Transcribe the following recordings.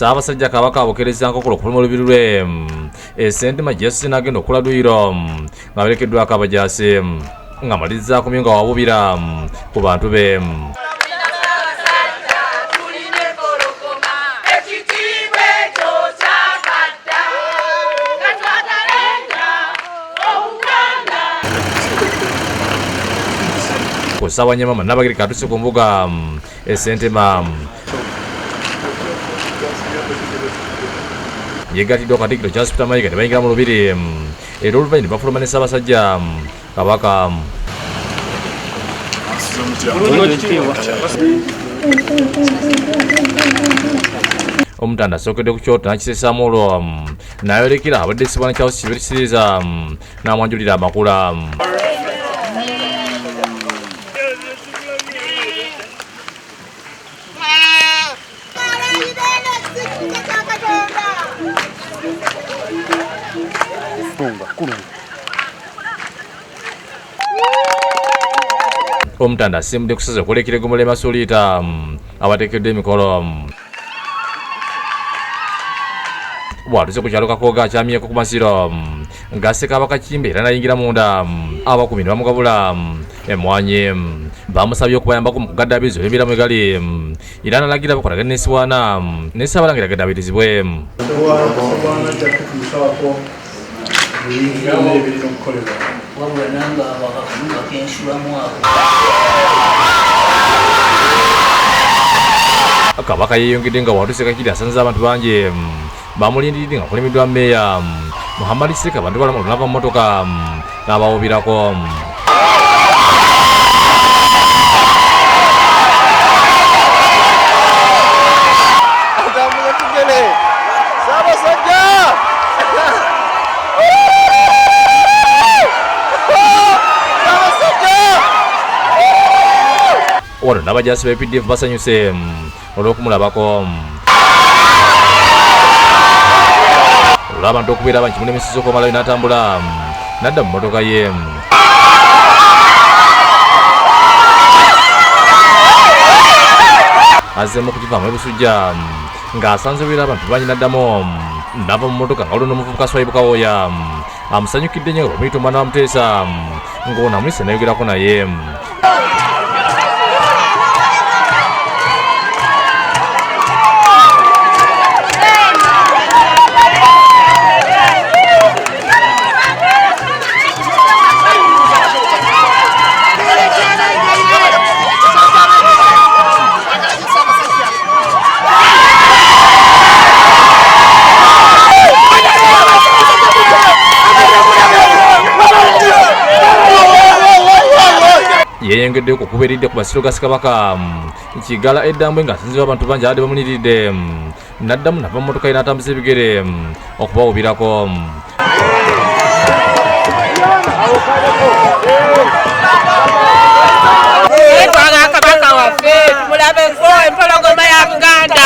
Ssaabasajja Kabaka abokereza Nkokolo ku lubiri lwe St. Majesty n'agenda okuladuyiro ng'aberekeddwa Kabajaasi ng'amaliriza kumyo nga wabubira ku bantu be. Ku ssaawa Nyamama Nabagirika atuuse ku mbuga Ssentema yegatidde Katikkiro Charles Peter Mayiga ne bayingira mu lubiri era oluvannyuma ne bafuluma ne Ssaabasajja Kabaka. Omutanda asookedde ku kyoto n'akisesaamu olwo n'ayolekera abadde Sibwana Charles Kibirikisiriza n'amwanjulira amakula. Omutanda asimbudde ku ssaza okwolekera eggombolola Masuuliita abateekeddwa emikolo. Bw'atuuse ku kyalo Kakooga akyamyeko ku masiro ng'asse Kabaka Kimbe era n'ayingira munda abakumi ne bamugabula emmwanyi. Bamusabye okubayambako mu kugaddaabirizibwa ebibiramu egali era n'alagira bakolagane ne Sibwana ne Ssaabalangira agaddaabirizibwe. Kabaka yeeyongedde nga watuuse Kakiri asanze abantu bangi bamulindiridde nga kulimiddwa Mmeeya Muhammad Sirika abantu balamu olunava mu mmotoka n'abawubirako. Wano n'abajaasi ba PDF basanyuse olw'okumulabako. Olw'abantu okubeera bangi munemesiza okwamalayo n'atambula n'adda mu mmotoka ye. Azzeemu okukivaamu ebusujja ng'asanze beera abantu bangi n'addamu n'ava mu mmotoka nga waliwo n'omuvubuka Swaibu Kawooya amusanyukidde nnyo nga bamuyita omwana wa Muteesa ng'ono amuyise n'ayogerako naye. Yeeyongeddeyo ku kubeeridde ku masiro ga Ssekabaka Kigala Eddambwe ng'asinzibwa abantu bangi abadde bamuniridde n'addamu nava mu mmotoka ye n'atambuza ebigere okubawubirako. Kabaka waffe tumulabeko empologoma ya Buganda.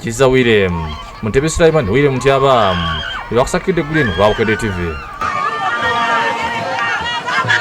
Kizza Wire Mutebi Sulaiman Wire Mutyaba ebakusakidde eggulu eno Bwabukedde TV.